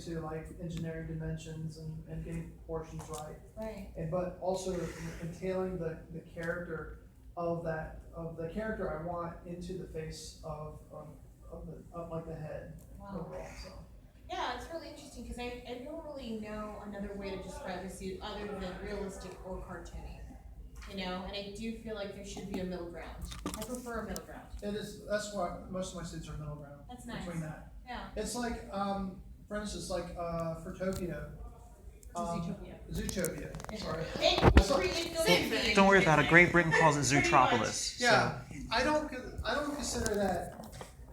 into like engineering dimensions and getting proportions right. Right. But also entailing the character of the character I want into the face of like the head. Wow. Overall, so. Yeah, it's really interesting because I don't really know another way to describe a suit other than realistic or cartoony. You know, and I do feel like there should be a middle ground. I prefer a middle ground. It is. That's why most of my suits are middle ground. That's nice. Between that. Yeah. It's like, for instance, like for Tokyo. Zootopia. Sorry. Don't worry about it. Great Britain calls it Zootropolis. Yeah, so. I don't consider that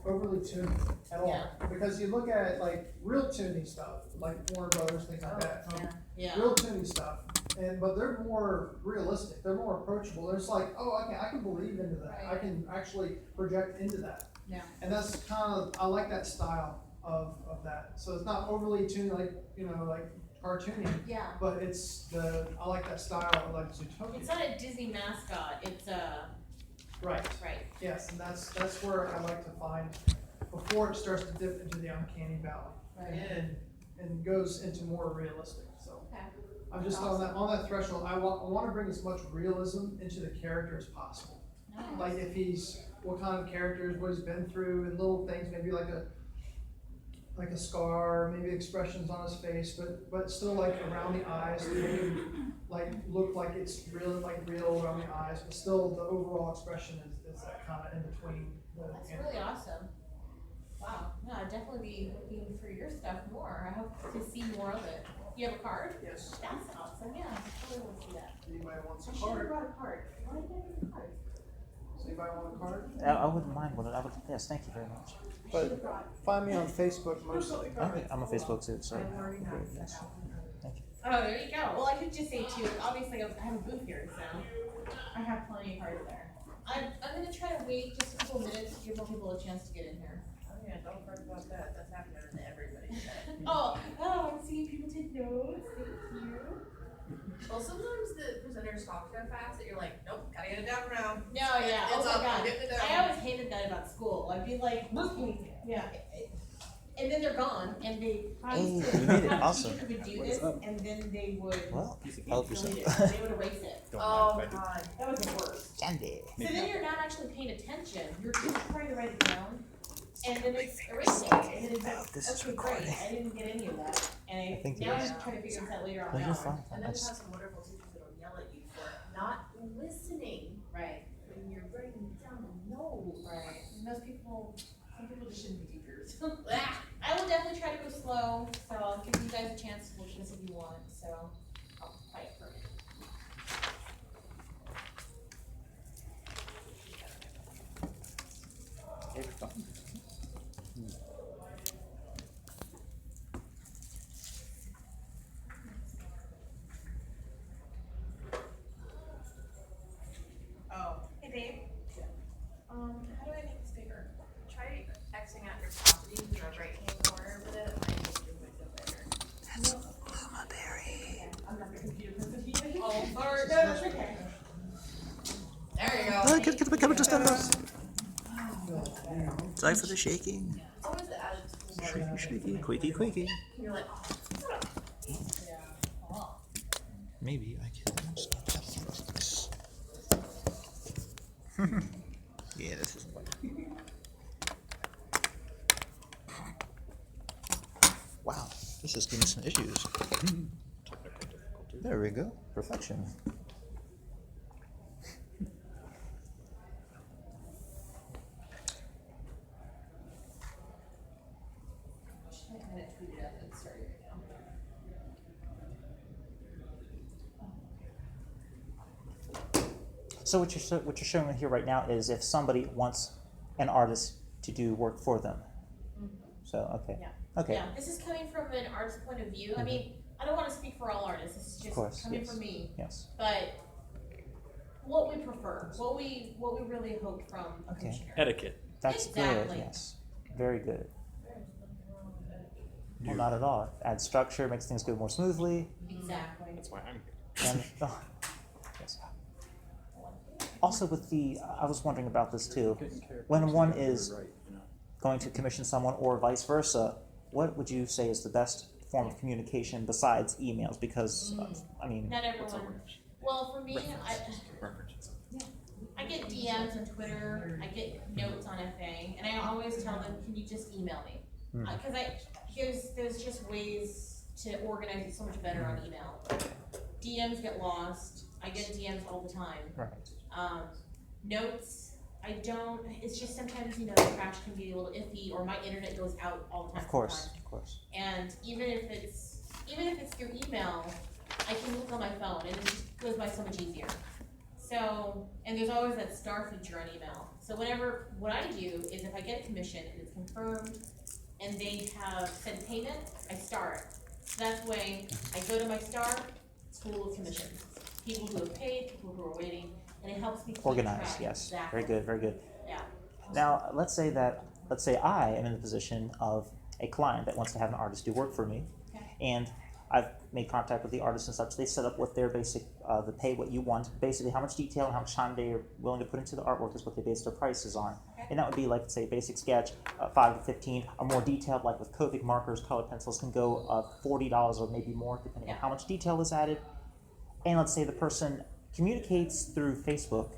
overly toony at all. Yeah. Because you look at like real toony stuff, like Warner Brothers, things like that. Yeah. Real toony stuff, but they're more realistic. They're more approachable. There's like, oh, okay, I can believe into that. Right. I can actually project into that. Yeah. And that's kind of, I like that style of that. So it's not overly toony, like like cartoony. Yeah. But I like that style of like Zootopia. It's not a Disney mascot. It's a. Right. Right. Yes, and that's where I like to find before it starts to dip into the uncanny valley. Right. And goes into more realistic. So okay. I'm just awesome. on that threshold. I want to bring as much realism into the character as possible. Nice. Like if he's what kind of characters, what he's been through, and little things, maybe like a scar, maybe expressions on his face, but still like around the eyes, to make him like look like it's real around the eyes, but still the overall expression is that kind of in between. That's really awesome. Wow. No, I'd definitely be looking for your stuff more. I hope to see more of it. You have a card? Yes. That's awesome. Yeah, I totally want to see that. Anybody wants a card? I should have brought a card. Why did I get a card? Does anybody want a card? I wouldn't mind one. Yes, thank you very much. But find me on Facebook mostly. Okay, I'm on Facebook too, so. Yes. Thank you. Oh, there you go. Well, I could just say too, obviously I have a booth here, so I have plenty of cards there. I'm going to try to wait just a couple minutes to give more people a chance to get in here. Oh yeah, don't forget about that. That's happening to everybody. I'm seeing people take notes. Thank you. Well, sometimes the presenters talk so fast that you're like, nope, gotta get it down now. No, yeah. It's oh my up, God. I always hated that about school. I'd be like, yeah. And then they're gone, and they you made it. Awesome. Teacher would do this, and then they would help yourself. They would erase it. Oh God, that was the worst. Candy. So then you're not actually paying attention. You're just trying to write it down, and then it's erasing. And then it's like, okay, great. I didn't get any of that, and now I'm just trying to figure this out later on. And then you have some wonderful teachers that'll yell at you for not listening. Right. When you're writing down the notes. Right. Some people just shouldn't be teachers. I will definitely try to go slow, so I'll give you guys a chance to look at this if you want. So I'll fight for it. Hey babe. How do I make this bigger? Try Xing out your properties in the right hand corner with it. I think you'll make it better. That's Lumaberry. Yeah, I'm not the computer person either. Oh, sorry. No, that's okay. There you go. Get the camera just down. Sorry for the shaking. It's always the added Shaky, quaky. You're like, Maybe I can stop this. Yeah, this is wow, this is giving some issues. There we go. Perfection. So what you're showing here right now is if somebody wants an artist to do work for them. Mm-hmm. So okay. Yeah. Okay. Yeah. This is coming from an artist's point of view. Mm-hmm. I mean, I don't want to speak for all artists. This is just coming from me. Yes. But what we prefer, what we really hope from a commissioner. Etiquette. That's good. Yes. Very good. Well, not at all. Adds structure, makes things go more smoothly. Exactly. That's why I'm here. And yes. Also, with I was wondering about this too. When one is going to commission someone, or vice versa, what would you say is the best form of communication besides emails? Because I mean, Not everyone. Well, for me, I get DMs on Twitter, I get notes on FA, and I always tell them, can you just email me? Because there's just ways to organize it so much better on email. DMs get lost. I get DMs all the time. right. Notes, I don't. It's just sometimes, you know, the crash can be a little iffy, or my internet goes out all the time. Of course, sometimes. of course. And even if it's through email, I can look on my phone, and it just goes by so much easier. So, and there's always that star feature on email. So what I do is if I get a commission and it's confirmed, and they have sent payment, I star it. So that's the way I go to my star, it's full of commissions. People who have paid, people who are waiting, and it helps me keep Organized, track. yes. Exactly. Very good, very good. Yeah. Now, let's say I am in the position of a client that wants to have an artist do work for me, and I've made contact with the artist and such. They set up what their basic, the pay what you want, basically how much detail and how much time they are willing to put into the artwork is what they base their prices on. And that would be like, say, basic sketch, 5 to 15, or more detailed, like with Copic markers, colored pencils can go $40 or maybe more, depending on how much detail is added. And let's say the person communicates through Facebook,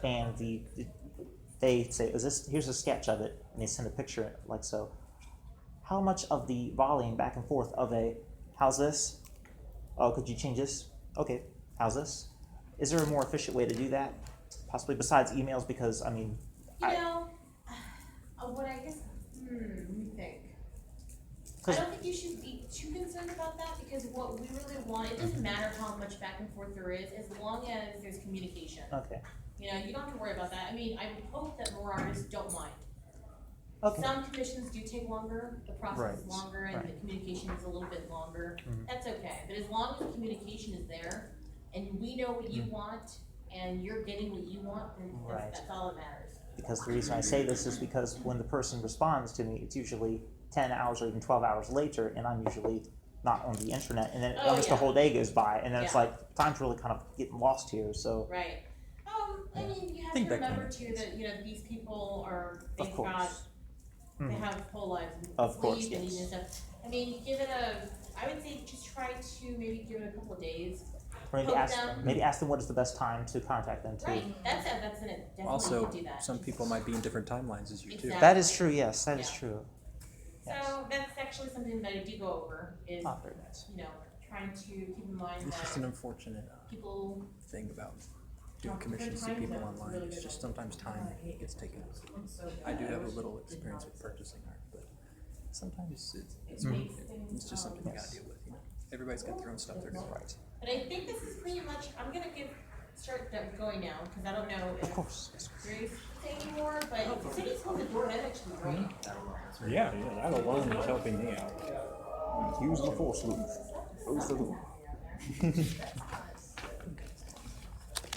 and they say, here's a sketch of it, and they send a picture like so. How much of the volume back and forth of how's this? Oh, could you change this? Okay, how's this? Is there a more efficient way to do that? Possibly besides emails, because I mean, what I guess, let me think. I don't think you should be too concerned about that, because what we really want, it doesn't matter how much back and forth there is, as long as there's communication. Okay. You know, you don't have to worry about that. I mean, I would hope that more artists don't mind. Okay. Some commissions do take longer, the process is longer, and the communication is a little bit longer. That's okay, but as long as the communication is there, and we know what you want, and you're getting what you want, then that's all that matters. Because the reason I say this is because when the person responds to me, it's usually 10 hours or even 12 hours later, and I'm usually not on the internet, and then almost the whole day goes by, and then it's like, time's really kind of getting lost here, so. Right. I mean, you have to remember too that, you know, these people they've got, they have whole lives and sleep and eating and stuff. I mean, I would say just try to maybe give it a couple of days. Or maybe ask them what is the best time to contact them too. Right, that's in it. Definitely Also, you can do that. some people might be in different timelines as you too. That is true, yes, that is true. So that's actually something that I do go over is, very nice. you know, trying to keep in mind It's just that an unfortunate people thing about doing commissions to people online. It's just sometimes time gets taken up. I do have a little experience with purchasing art, but sometimes it's just something you gotta deal with. You know, everybody's got their own stuff they're doing. Right. But I think this is pretty much, I'm gonna start going now, because I don't know if Grace is anymore, but City's on the door, that's actually great. Yeah, that alone is helping me out. Use the force loop. Close the loop.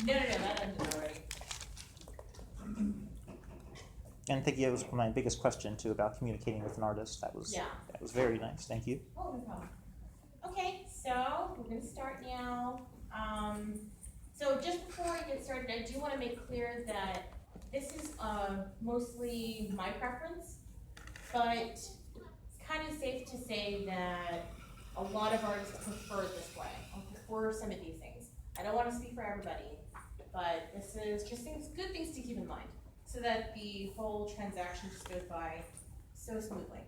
No, that ended already. And I think it was my biggest question too about communicating with an artist. That was very nice. Thank you. Oh, no problem. Okay, so we're gonna start now. So just before I get started, I do want to make clear that this is mostly my preference, but it's kind of safe to say that a lot of artists prefer it this way, or prefer some of these things. I don't want to speak for everybody, but this is just good things to keep in mind, so that the whole transaction just goes by so smoothly.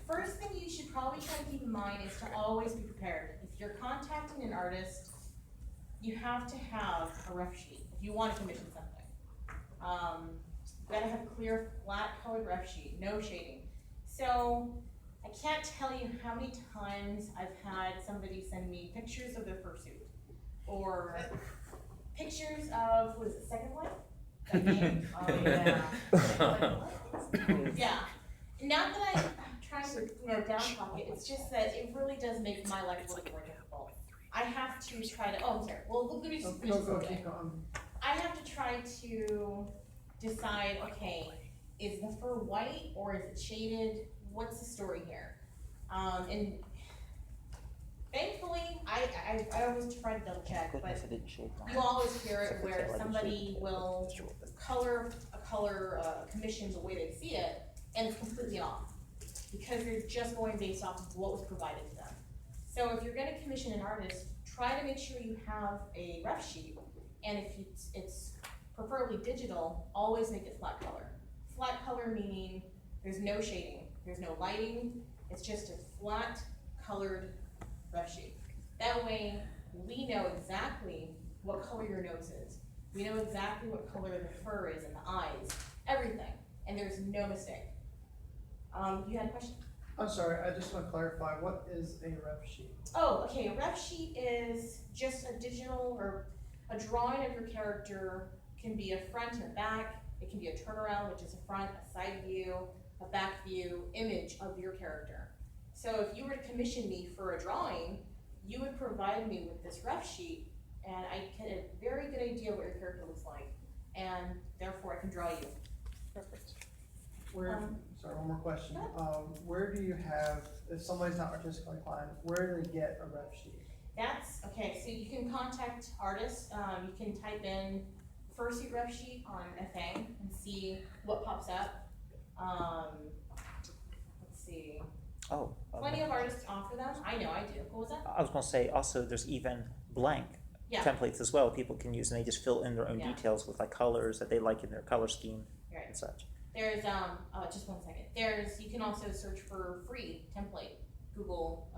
First thing you should probably try to keep in mind is to always be prepared. If you're contacting an artist, you have to have a ref sheet if you want to commission something. You gotta have a clear, flat colored ref sheet, no shading. So I can't tell you how many times I've had somebody send me pictures of their fursuit, or pictures of, what is it, Second Life? That game? Yeah. Not that I'm trying to down pocket, it's just that it really does make my life a little more difficult. I have to try to, I'm sorry, well, let me just finish this okay. I have to try to decide, okay, is the fur white or is it shaded? What's the story here? And thankfully, I always try to double check, but you always hear it where somebody will color a commission the way they see it, and it's completely off. because they're just going based off of what was provided to them. So if you're gonna commission an artist, try to make sure you have a ref sheet, and if it's preferably digital, always make it flat color. Flat color meaning there's no shading, there's no lighting, it's just a flat colored ref sheet. That way, we know exactly what color your nose is. We know exactly what color the fur is and the eyes, everything, and there's no mistake. You had a question? I'm sorry, I just want to clarify, what is a ref sheet? Oh, okay, a ref sheet is just a digital or a drawing of your character. Can be a front and back, it can be a turnaround, which is a front, a side view, a back view, image of your character. So if you were to commission me for a drawing, you would provide me with this ref sheet, and I get a very good idea what your character looks like, and therefore I can draw you. Perfect. Where, sorry, one more question. Where do you have, if somebody's not artistically inclined, where do they get a ref sheet? That's, okay, so you can contact artists, you can type in fursuit ref sheet on a thing and see what pops up. Let's see, Oh. plenty of artists offer them, I know I do, what was that? I was gonna say, also, there's even blank Yeah, templates as well people can use, and they just fill in their own Yeah. details with like colors that they like in their color scheme right. and such. There's, just 1 second. You can also search for free template, Google,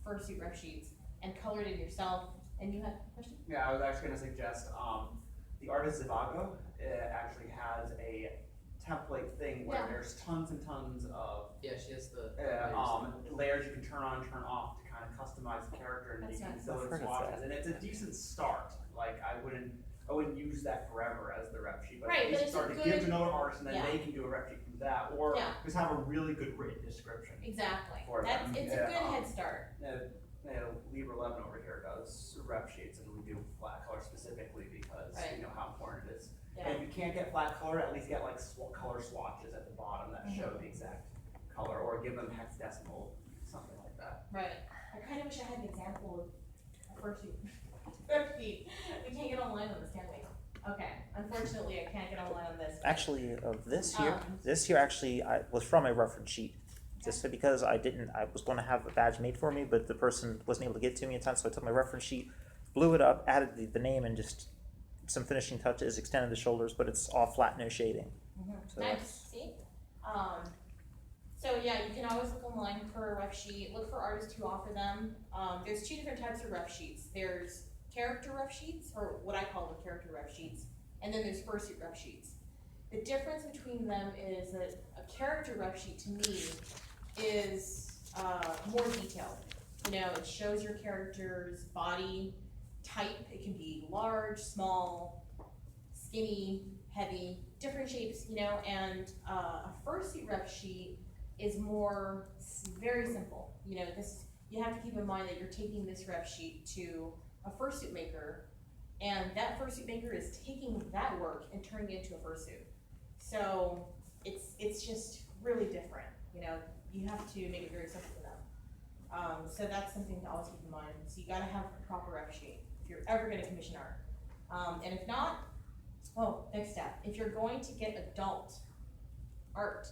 fursuit ref sheets, and color it in yourself. And you had a question? Yeah, I was actually gonna suggest, the artist Zivago, actually has a template thing where Yeah. there's tons and tons of, Yeah, she has the layers you can turn on, turn off to kind of customize the character, and That's you can nice. fill I've in heard of swatches, that. and it's a decent start. Like, I wouldn't use that forever as the rep sheet, but Right, at but least it's a start to good- give to another artist, and then yeah. they can do a rep sheet from that, or Yeah. just have a really good written description. Exactly. For That's, them. it's a Yeah, good head start. Libra 11 over here does rep sheets, and we do flat color specifically because Right. you know how important it is. Yeah. And if you can't get flat color, at least get like color swatches at the bottom that show the exact color, or give them hexadecimal, something like that. Right. I kind of wish I had an example of a fursuit ref sheet. We can't get online on this, can we? Okay. Unfortunately, I can't get online on this. Actually, this here actually was from a reference sheet. Just because I was going to have a badge made for me, but the person wasn't able to get it to me in time, so I took my reference sheet, blew it up, added the name, and just some finishing touches, extended the shoulders, but it's all flat, no shading. So Nice. See? So yeah, you can always look online for a ref sheet. Look for artists who offer them. There's 2 different types of ref sheets. There's character ref sheets, or what I call them character ref sheets, and then there's fursuit ref sheets. The difference between them is that a character ref sheet to me is more detailed. You know, it shows your character's body type. It can be large, small, skinny, heavy, different shapes, you know, and a fursuit ref sheet is more very simple. You know, you have to keep in mind that you're taking this ref sheet to a fursuit maker, and that fursuit maker is taking that work and turning it into a fursuit. So it's just really different, you know. You have to make it very simple for them. So that's something to always keep in mind. So you gotta have a proper ref sheet if you're ever gonna commission art. And if not, next step. If you're going to get adult art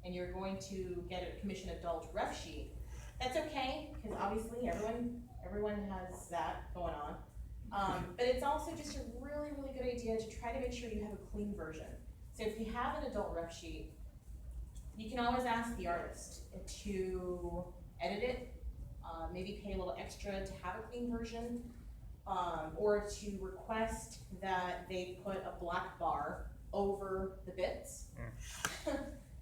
and you're going to commission adult ref sheet, that's okay, because obviously everyone has that going on. But it's also just a really, really good idea to try to make sure you have a clean version. So if you have an adult ref sheet, you can always ask the artist to edit it, maybe pay a little extra to have a clean version, or to request that they put a black bar over the bits.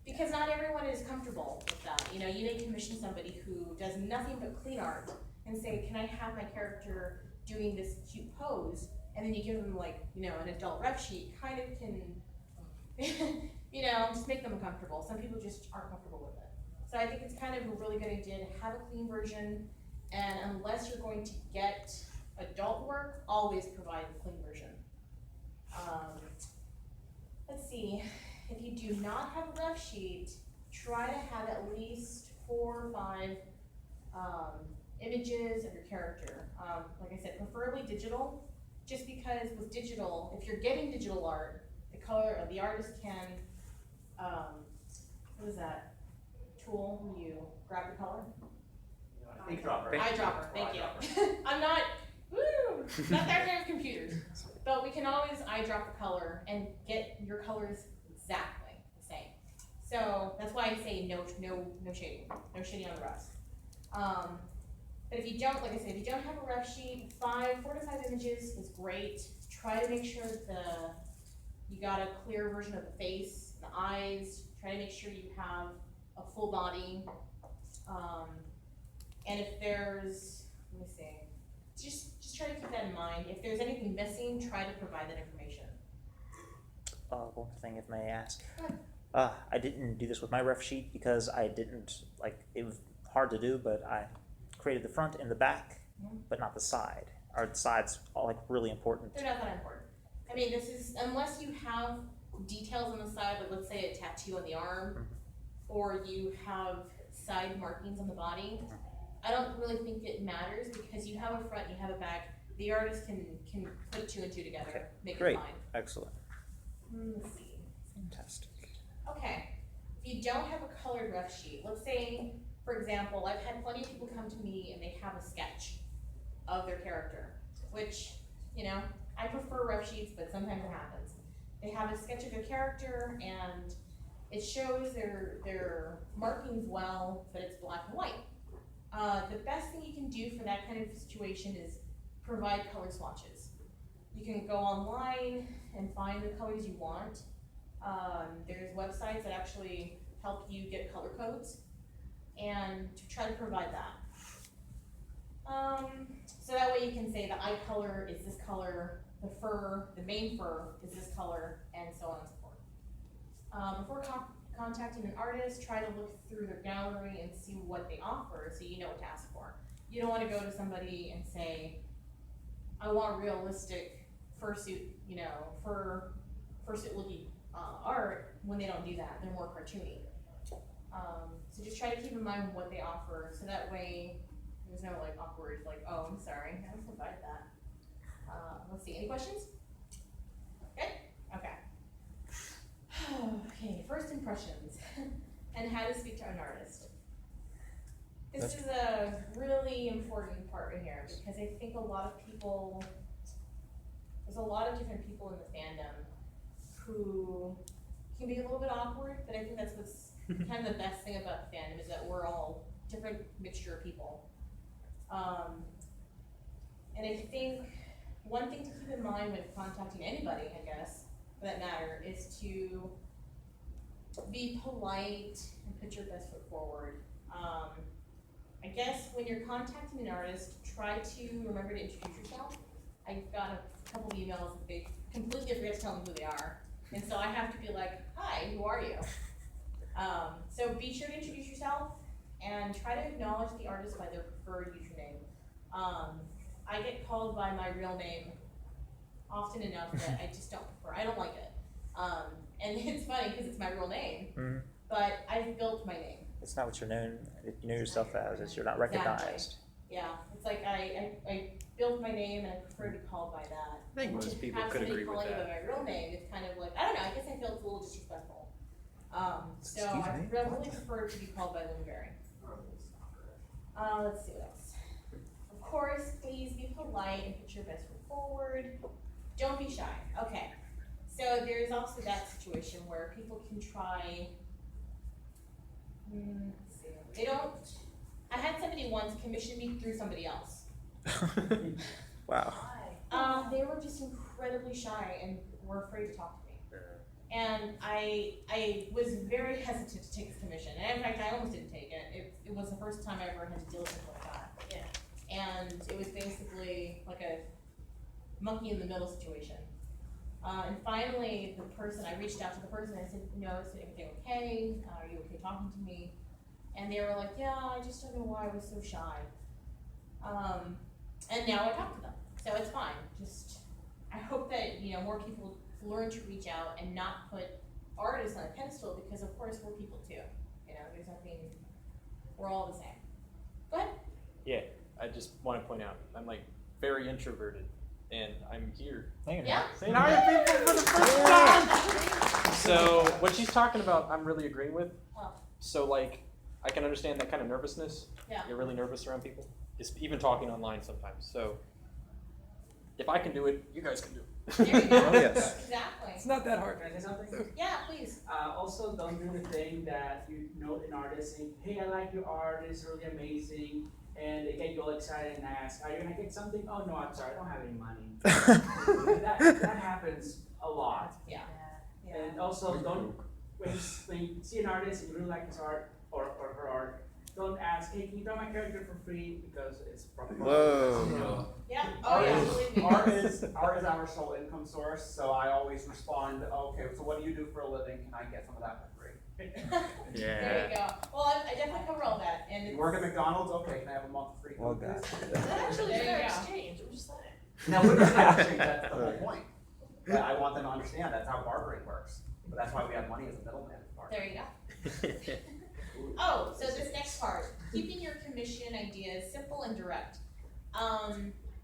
Because not everyone is comfortable with that. You know, you may commission somebody who does nothing but clean art and say, can I have my character doing this cute pose? And then you give them, like, you know, an adult ref sheet, kind of can you know, just make them uncomfortable. Some people just aren't comfortable with it. So I think it's kind of a really good idea to have a clean version, and unless you're going to get adult work, always provide a clean version. Let's see, if you do not have a ref sheet, try to have at least 4 or 5 images of your character. Like I said, preferably digital, just because with digital, if you're getting digital art, the artist can, tool where you grab the color? Ink dropper. Eyedropper, thank you. I'm not, not that great with computers. But we can always eyedrop the color and get your colors exactly the same. So that's why I say no shading. No shading on the rest. But if you don't, like I said, if you don't have a rough sheet, 4 to 5 images is great. Try to make sure that you got a clear version of the face, the eyes. Try to make sure you have a full body. And if there's, let me see, just try to keep that in mind. If there's anything missing, try to provide that information. One more thing, if I may ask. I didn't do this with my ref sheet because I didn't, it was hard to do, but I created the front and the back, but not the side. Are the sides really important? They're not that important. I mean, this is, unless you have details on the side, like let's say a tattoo on the arm, or you have side markings on the body, I don't really think it matters because you have a front, you have a back. The artist can put 2 and 2 together, make Great. it fine. Excellent. Let's see. Fantastic. Okay, if you don't have a colored rough sheet, let's say, for example, I've had plenty of people come to me and they have a sketch of their character, which, I prefer rough sheets, but sometimes it happens. They have a sketch of their character and it shows their markings well, but it's black and white. The best thing you can do for that kind of situation is provide color swatches. You can go online and find the colors you want. There's websites that actually help you get color codes and to try to provide that. So that way you can say the eye color is this color, the main fur is this color, and so on and so forth. Before contacting an artist, try to look through their gallery and see what they offer so you know what to ask for. You don't want to go to somebody and say, I want realistic fursuit, fursuit looking art when they don't do that. They're more cartoony. So just try to keep in mind what they offer so that way there's no awkward, oh, I'm sorry, I don't provide that. Let's see, any questions? Good? Okay. Okay, first impressions and how to speak to an artist. This is a really important part right here because I think there's a lot of different people in the fandom who can be a little bit awkward, but I think that's what's kind of the best thing about the fandom is that we're all different mixture of people. And I think one thing to keep in mind when contacting anybody, I guess, for that matter, is to be polite and put your best foot forward. I guess when you're contacting an artist, try to remember to introduce yourself. I got a couple of emails that they completely forget to tell me who they are. And so I have to be like, hi, who are you? So be sure to introduce yourself and try to acknowledge the artist by their preferred username. I get called by my real name often enough that I just don't prefer. I don't like it. And it's funny because it's my real name, but I've built my name. It's not what you know yourself as. It's you're not recognized. Exactly. Yeah, it's like I built my name and I prefer to be called by that. I think most people have could somebody agree with calling you that. by my real name, it's kind of like, I don't know, I guess I feel it's a little disrespectful. So Excuse I me? really prefer to be called by Lumaberry. Let's see what else. Of course, please be polite and put your best foot forward. Don't be shy. Okay. So there's also that situation where people can try, let's see, they don't, I had somebody once commission me through somebody else. Wow. They were just incredibly shy and were afraid to talk to me. And I was very hesitant to take this commission. And in fact, I almost didn't take it. It was the first time I ever had to deal with something like that. Yeah. And it was basically like a monkey in the middle situation. And finally, I reached out to the person and I said, is everything okay? Are you okay talking to me? And they were like, yeah, I just don't know why I was so shy. And now I talk to them, so it's fine. I hope that, more people learn to reach out and not put artists on a pedestal because of course we're people too. There's nothing, we're all the same. Go ahead. Yeah, I just want to point out, I'm very introverted, and I'm here Yeah. saying hi to people for the first time. So what she's talking about, I'm really agreeing with. Oh. So I can understand that kind of nervousness. Yeah. You're really nervous around people, just even talking online sometimes. So if I can do it, you guys can do it. There you go. Oh, yes. Exactly. It's not that hard. Can I say something? Yeah, please. Also, don't do the thing that you know an artist saying, hey, I like your art, it's really amazing, and they get you all excited and ask, are you gonna get something? Oh no, I'm sorry, I don't have any money. that happens a lot. Yeah. And also, don't when you see an artist and you really like his art or her art, don't ask, hey, can you draw my character for free because it's probably Whoa. you know. Yeah. Oh yeah. Believe me. Art is our sole income source, so I always respond, okay, so what do you do for a living? Can I get some of that for free? There you go. Well, I definitely cover all that, and You it's, work at McDonald's? Okay, can I have a month free? Well, food, God. please? That actually is There you fair go. exchange, I'm just saying. No, we're just actually, that's the whole point. But I want them to understand that's how bartering works. But that's why we have money as a middleman. there you go. Oh, so this next part, keeping your commission ideas simple and direct.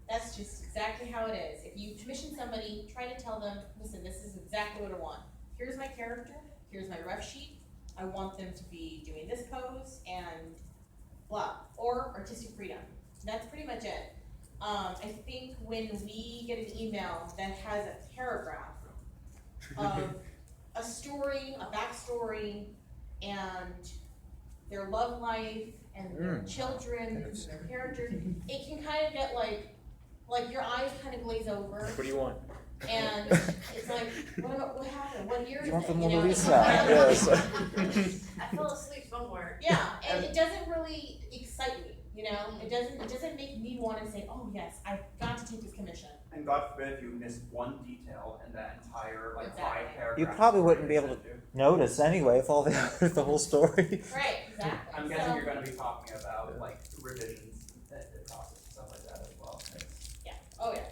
That's just exactly how it is. If you commission somebody, try to tell them, listen, this is exactly what I want. Here's my character, here's my ref sheet. I want them to be doing this pose and blah, or artistic freedom. That's pretty much it. I think when we get an email that has a paragraph of a story, a backstory, and their love life, and their children, and their characters, it can kind of get like your eyes kind of glaze over, What do you want? and it's like, what happened? What year is You want it? the You Mona know, Lisa? it's- Yes. I fell asleep somewhere. Yeah, and it doesn't really excite me, you know? It doesn't make me want to say, oh yes, I've got to take this commission. And God forbid if you miss one detail in that entire like Exactly. 5 paragraphs. You probably wouldn't be able to notice anyway if all the whole story. Right, exactly. I'm guessing So, you're going to be talking about like revisions in the process and stuff like that as well. yeah, oh yeah.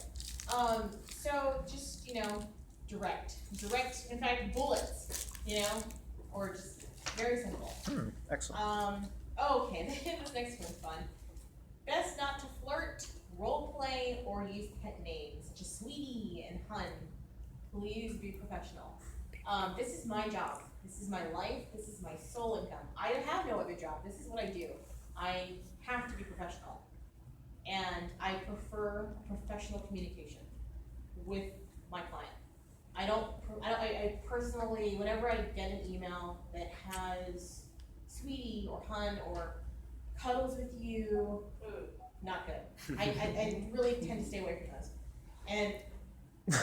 So just, you know, direct, in fact, bullets, you know, or just very simple. Excellent. Okay, this next one's fun. Best not to flirt, role play, or use pet names such as Sweetie and Hun. Please be professional. This is my job. This is my life. This is my sole income. I have no other job. This is what I do. I have to be professional. And I prefer professional communication with my client. I personally, whenever I get an email that has Sweetie or Hun or cuddles with you, not good. I really tend to stay away from those. And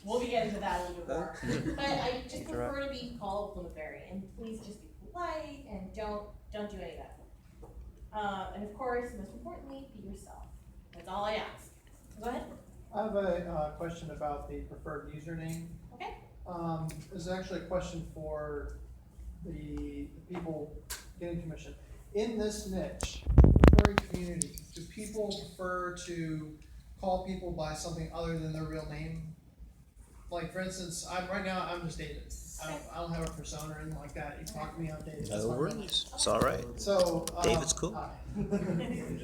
we'll be getting to that a little bit more. But I just prefer to be called Lumaberry, and please just be polite and don't do any of that. And of course, most importantly, be yourself. That's all I ask. Go ahead. I have a question about the preferred username. Okay. This is actually a question for the people getting commission. In this niche, the furry community, do people prefer to call people by something other than their real name? Like, for instance, right now I'm just David. I don't have a persona or anything like that. You talk to me, I'm David. That's my real name. It's all right. So David's cool. Hi.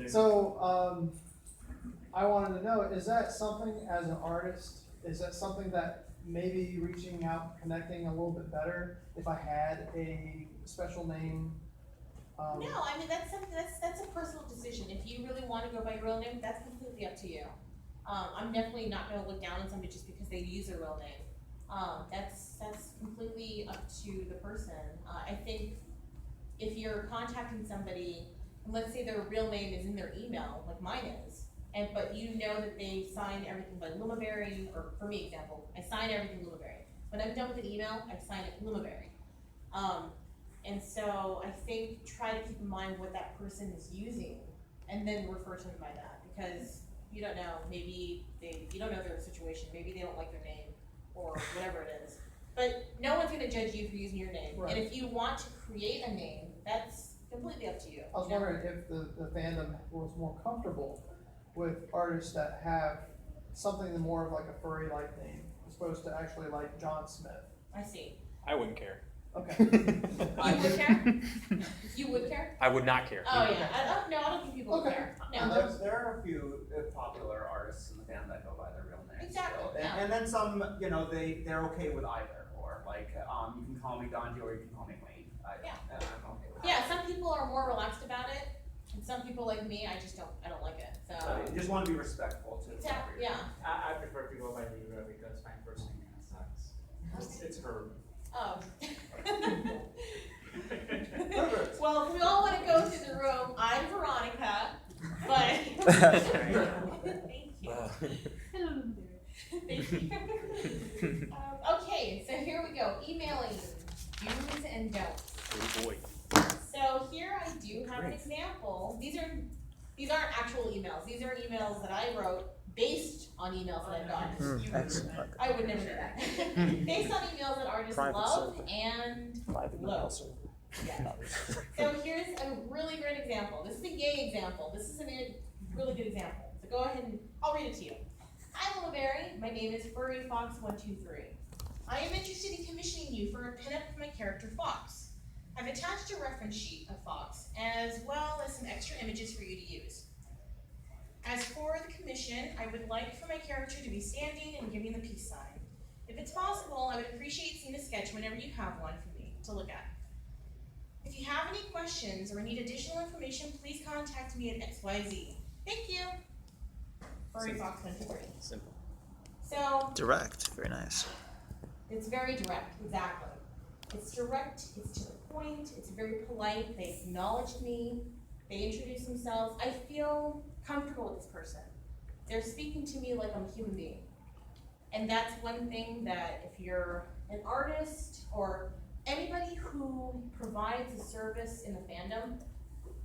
So I wanted to know, is that something as an artist? Is that something that maybe reaching out, connecting a little bit better if I had a special name? No, I mean that's something that's a personal decision. If you really want to go by your real name, that's completely up to you. I'm definitely not going to look down on somebody just because they use their real name. That's completely up to the person. I think if you're contacting somebody, and let's say their real name is in their email, like mine is, but you know that they signed everything by Lumaberry, or for me, example, I sign everything Lumaberry. When I'm done with an email, I sign it Lumaberry. And so I think try to keep in mind what that person is using, and then refer to them by that, because you don't know, maybe you don't know their situation, maybe they don't like their name, or whatever it is. But no one's gonna judge you for using your name. Right. And if you want to create a name, that's completely up to you. I was wondering if the fandom was more comfortable with artists that have something more of like a furry-like name, as opposed to actually like John Smith. I see. I wouldn't care. Okay. You would care? You would care? I would not care. Oh yeah, I don't think people would Okay. care. And No. There are a few popular artists in the band that go by their real names. Exactly, still. yeah. And then some, you know, they're okay with either, or like, you can call me Donji or you can call me Wayne. I'm okay with Yeah, some people are more relaxed about it, and some people like me, I don't like it, so. So you just wanna be respectful to the Exactly, property. yeah. I prefer to go by Libra because my first name kinda sucks. It's her. Oh. Well, if we all wanna go through the room, I'm Veronica, but. Thank you. Hello, Thank you. Okay, so here we go, emailing, do's and don'ts. Oh boy. So here I do have an example. These aren't actual emails. These are emails that I wrote based on emails that I've gotten. Excellent. I would never do that. Based on emails that artists Private love server. and Private email love. server. Yeah. So here's a really great example. This is a gay example. This is a really good example. So go ahead and I'll read it to you. Hi Lumaberry. My name is Furry Fox 123. I am interested in commissioning you for a pinup of my character Fox. I've attached a reference sheet of Fox, as well as some extra images for you to use. As for the commission, I would like for my character to be standing and giving the peace sign. If it's possible, I would appreciate seeing a sketch whenever you have one for me to look at. If you have any questions or need additional information, please contact me at XYZ. Thank you. Furry Fox 123. Simple. So, Direct. Very nice. it's very direct, exactly. It's direct, it's to the point, it's very polite, they acknowledged me, they introduced themselves. I feel comfortable with this person. They're speaking to me like I'm a human being. And that's one thing that if you're an artist or anybody who provides a service in the fandom,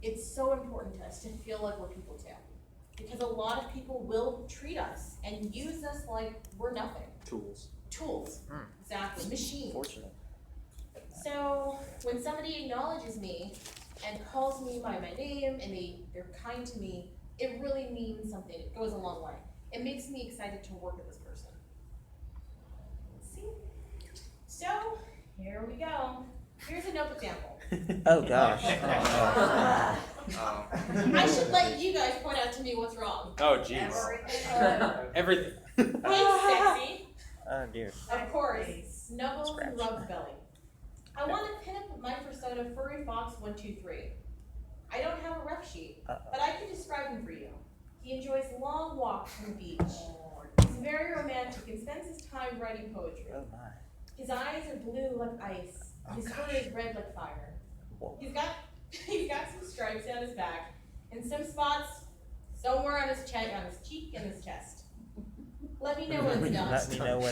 it's so important to us to feel like we're people too. Because a lot of people will treat us and use us like we're nothing. Tools. Tools, exactly, machines. Fortunate. So when somebody acknowledges me and calls me by my name and they're kind to me, it really means something. It goes a long way. It makes me excited to work with this person. Let's see. So here we go. Here's a note example. Oh gosh. I should let you guys point out to me what's wrong. Oh jeez. Everything. Thanks, sexy. Oh dear. Of course, snuggles and Scratch. rubs belly. I want to pin up my persona Furry Fox 123. I don't have a ref sheet, but I can describe him for you. He enjoys long walks on the beach. He's very romantic and spends his time writing poetry. Oh my. His eyes are blue like ice. His fur is red like fire. Whoa. He's got some stripes down his back and some spots somewhere on his cheek and his chest. Let me know when it's done. Let me know when it's